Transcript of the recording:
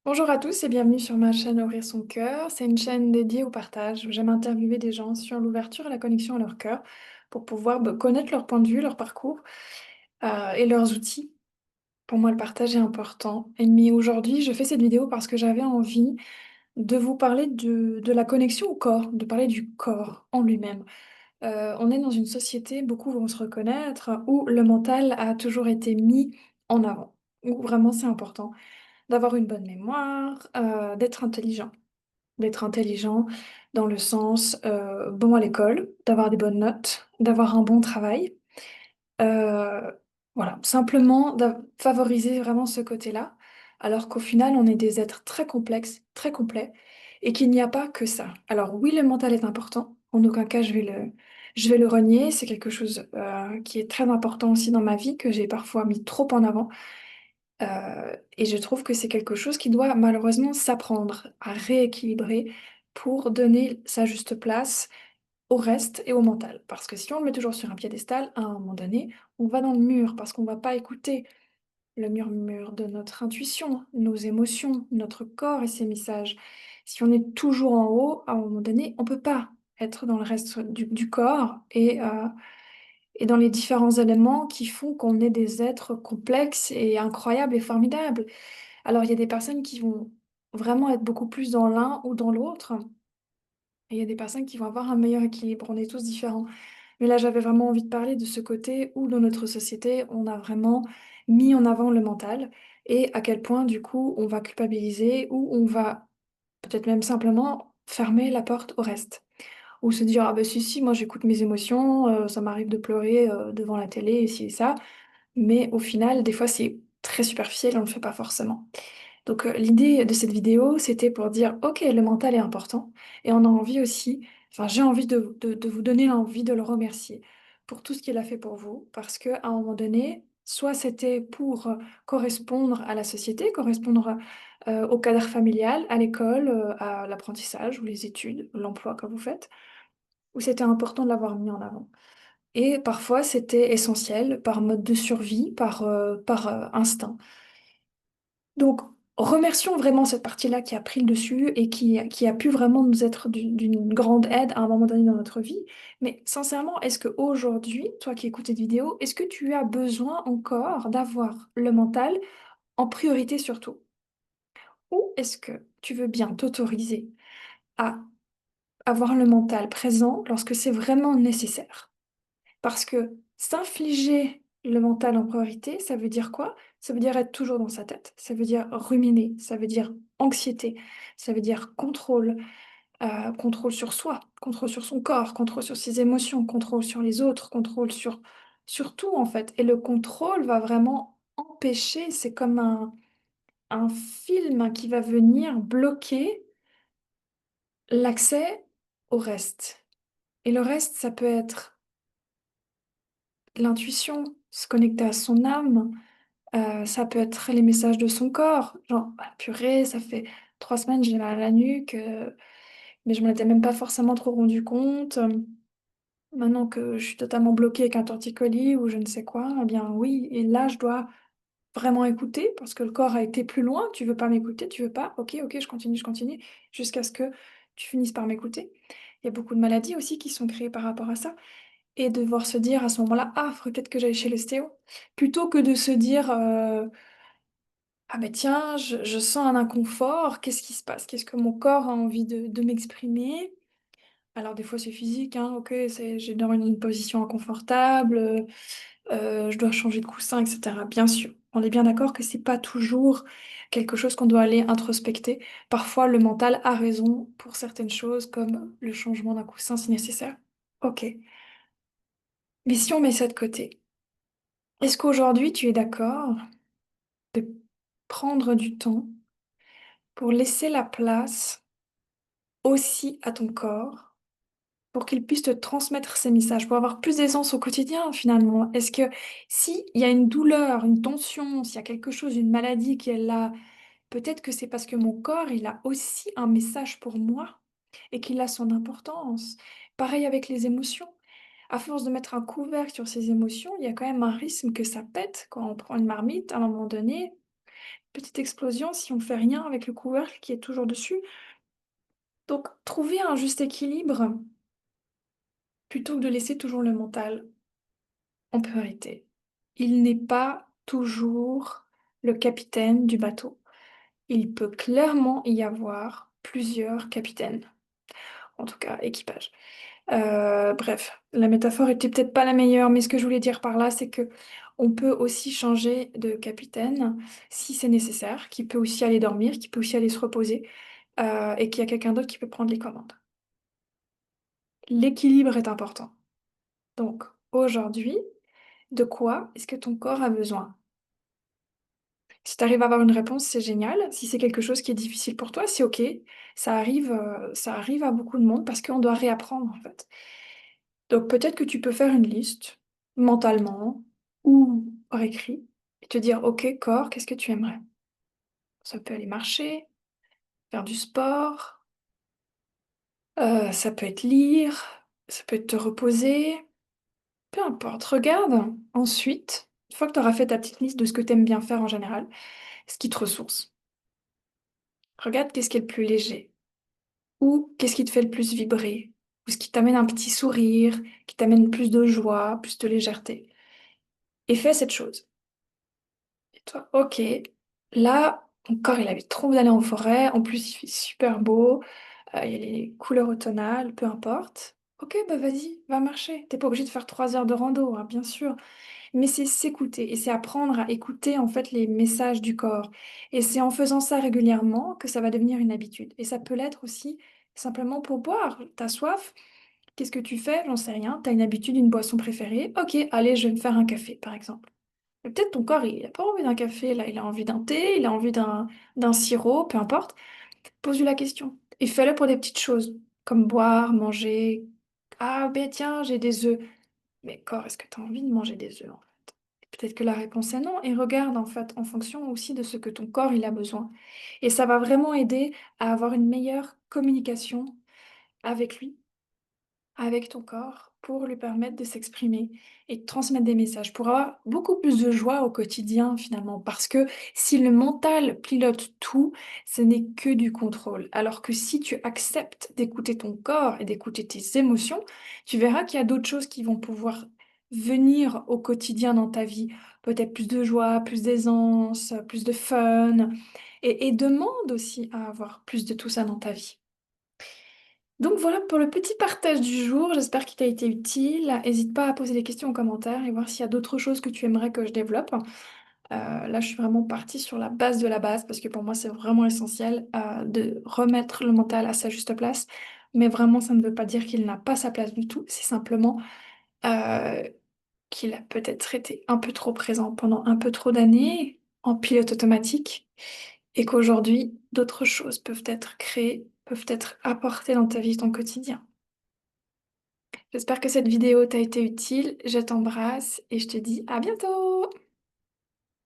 Bonjour à tous et bienvenue sur ma chaîne Ouvrir son cœur. C'est une chaîne dédiée au partage. J'aime interviewer des gens sur l'ouverture et la connexion à leur cœur pour pouvoir connaître leur point de vue, leur parcours et leurs outils. Pour moi, le partage est important. Mais aujourd'hui, je fais cette vidéo parce que j'avais envie de vous parler de la connexion au corps, de parler du corps en lui-même. On est dans une société, beaucoup vont se reconnaître, où le mental a toujours été mis en avant, où vraiment c'est important d'avoir une bonne mémoire, d'être intelligent. D'être intelligent dans le sens bon à l'école, d'avoir des bonnes notes, d'avoir un bon travail. Euh, voilà, simplement favoriser vraiment ce côté-là, alors qu'au final, on est des êtres très complexes, très complets, et qu'il n'y a pas que ça. Alors oui, le mental est important, en aucun cas je vais le renier, c'est quelque chose qui est très important aussi dans ma vie, que j'ai parfois mis trop en avant. Et je trouve que c'est quelque chose qui doit malheureusement s'apprendre à rééquilibrer pour donner sa juste place au reste et au mental. Parce que si on le met toujours sur un piédestal, à un moment donné, on va dans le mur parce qu'on ne va pas écouter le murmure de notre intuition, nos émotions, notre corps et ses messages. Si on est toujours en haut, à un moment donné, on ne peut pas être dans le reste du corps et dans les différents éléments qui font qu'on est des êtres complexes et incroyables et formidables. Alors, il y a des personnes qui vont vraiment être beaucoup plus dans l'un ou dans l'autre, et il y a des personnes qui vont avoir un meilleur équilibre. On est tous différents. Mais là, j'avais vraiment envie de parler de ce côté où, dans notre société, on a vraiment mis en avant le mental et à quel point, du coup, on va culpabiliser ou on va peut-être même simplement fermer la porte au reste. Ou se dire, ah ben si, moi j'écoute mes émotions, ça m'arrive de pleurer devant la télé, et ci et ça. Mais au final, des fois, c'est très superficiel, on ne le fait pas forcément. Donc l'idée de cette vidéo, c'était pour dire, ok, le mental est important, et on a envie aussi, enfin j'ai envie de vous donner l'envie de le remercier pour tout ce qu'il a fait pour vous, parce qu'à un moment donné, soit c'était pour correspondre à la société, correspondre au cadre familial, à l'école, à l'apprentissage ou les études, l'emploi que vous faites, ou c'était important de l'avoir mis en avant. Et parfois c'était essentiel par mode de survie, par instinct. Donc, remercions vraiment cette partie-là qui a pris le dessus et qui a pu vraiment nous être d'une grande aide à un moment donné dans notre vie. Mais sincèrement, est-ce qu'aujourd'hui, toi qui écoutes cette vidéo, est-ce que tu as besoin encore d'avoir le mental en priorité surtout? Ou est-ce que tu veux bien t'autoriser à avoir le mental présent lorsque c'est vraiment nécessaire? Parce que s'infliger le mental en priorité, ça veut dire quoi? Ça veut dire être toujours dans sa tête, ça veut dire ruminer, ça veut dire anxiété, ça veut dire contrôle, contrôle sur soi, contrôle sur son corps, contrôle sur ses émotions, contrôle sur les autres, contrôle sur tout en fait. Et le contrôle va vraiment empêcher, c'est comme un film qui va venir bloquer l'accès au reste. Et le reste, ça peut être l'intuition, se connecter à son âme. Ça peut être les messages de son corps, genre ah, purée, ça fait 3 semaines, j'ai mal à la nuque, mais je m'en étais même pas forcément trop rendu compte. Maintenant que je suis totalement bloquée avec un torticolis ou je ne sais quoi, eh bien oui, et là je dois vraiment écouter parce que le corps a été plus loin. Tu veux pas m'écouter, tu veux pas, ok, je continue, jusqu'à ce que tu finisses par m'écouter. Il y a beaucoup de maladies aussi qui sont créées par rapport à ça. Et devoir se dire à ce moment-là, ah, faudrait peut-être que j'aille chez l'ostéo, plutôt que de se dire, ah ben tiens, je sens un inconfort, qu'est-ce qui se passe? Qu'est-ce que mon corps a envie de m'exprimer? Alors des fois c'est physique, hein, ok, j'ai dans une position inconfortable, je dois changer de coussin, etc. Bien sûr, on est bien d'accord que c'est pas toujours quelque chose qu'on doit aller introspecter. Parfois le mental a raison pour certaines choses, comme le changement d'un coussin si nécessaire. Ok, mais si on met ça de côté, est-ce qu'aujourd'hui tu es d'accord de prendre du temps pour laisser la place aussi à ton corps pour qu'il puisse te transmettre ces messages, pour avoir plus d'aisance au quotidien finalement? Est-ce que s'il y a une douleur, une tension, s'il y a quelque chose, une maladie qui est là, peut-être que c'est parce que mon corps, il a aussi un message pour moi et qu'il a son importance. Pareil avec les émotions. À force de mettre un couvercle sur ces émotions, il y a quand même un risque que ça pète quand on prend une marmite à un moment donné. petite explosion si on fait rien avec le couvercle qui est toujours dessus. Donc, trouver un juste équilibre plutôt que de laisser toujours le mental, on peut arrêter. Il n'est pas toujours le capitaine du bateau. Il peut clairement y avoir plusieurs capitaines, en tout cas équipage. Bref, la métaphore était peut-être pas la meilleure, mais ce que je voulais dire par là, c'est que on peut aussi changer de capitaine si c'est nécessaire, qui peut aussi aller dormir, qui peut aussi aller se reposer, et qu'il y a quelqu'un d'autre qui peut prendre les commandes. L'équilibre est important. Donc, aujourd'hui, de quoi est-ce que ton corps a besoin? Si tu arrives à avoir une réponse, c'est génial. Si c'est quelque chose qui est difficile pour toi, c'est OK. Ça arrive à beaucoup de monde parce qu'on doit réapprendre, en fait. Donc peut-être que tu peux faire une liste mentalement ou par écrit et te dire, OK, corps, qu'est-ce que tu aimerais? Ça peut aller marcher, faire du sport, ça peut être lire, ça peut être te reposer, peu importe. Regarde ensuite, une fois que tu auras fait ta petite liste de ce que tu aimes bien faire en général, ce qui te ressource. Regarde qu'est-ce qui est le plus léger ou qu'est-ce qui te fait le plus vibrer ou ce qui t'amène un petit sourire, qui t'amène plus de joie, plus de légèreté. Et fais cette chose. Et toi, ok, là, ton corps, il avait trop envie d'aller en forêt. En plus, il fait super beau. Il y a les couleurs automnales, peu importe. Ok, bah vas-y, va marcher. T'es pas obligé de faire 3 heures de rando, hein, bien sûr. Mais c'est s'écouter et c'est apprendre à écouter en fait les messages du corps. Et c'est en faisant ça régulièrement que ça va devenir une habitude. Et ça peut l'être aussi simplement pour boire. T'as soif, qu'est-ce que tu fais? J'en sais rien. T'as une habitude, une boisson préférée. Ok, allez, je vais me faire un café, par exemple. Mais peut-être ton corps, il n'a pas envie d'un café, là, il a envie d'un thé, il a envie d'un sirop, peu importe. Pose-lui la question. Et fais-le pour des petites choses, comme boire, manger. Ah, ben tiens, j'ai des œufs. Mais corps, est-ce que tu as envie de manger des œufs, en fait? Peut-être que la réponse est non. Et regarde, en fait, en fonction aussi de ce que ton corps, il a besoin. Et ça va vraiment aider à avoir une meilleure communication avec lui, avec ton corps pour lui permettre de s'exprimer et de transmettre des messages, pour avoir beaucoup plus de joie au quotidien finalement. Parce que si le mental pilote tout, ce n'est que du contrôle. Alors que si tu acceptes d'écouter ton corps et d'écouter tes émotions, tu verras qu'il y a d'autres choses qui vont pouvoir venir au quotidien dans ta vie. Peut-être plus de joie, plus d'aisance, plus de fun. Et demande aussi à avoir plus de tout ça dans ta vie. Donc voilà pour le petit partage du jour, j'espère qu'il t'a été utile. N'hésite pas à poser des questions en commentaire et voir s'il y a d'autres choses que tu aimerais que je développe. Là, je suis vraiment partie sur la base de la base parce que pour moi, c'est vraiment essentiel de remettre le mental à sa juste place. Mais vraiment, ça ne veut pas dire qu'il n'a pas sa place du tout, c'est simplement euh, qu'il a peut-être été un peu trop présent pendant un peu trop d'années en pilote automatique et qu'aujourd'hui, d'autres choses peuvent être créées, peuvent être apportées dans ta vie, ton quotidien. J'espère que cette vidéo t'a été utile. Je t'embrasse et je te dis à bientôt!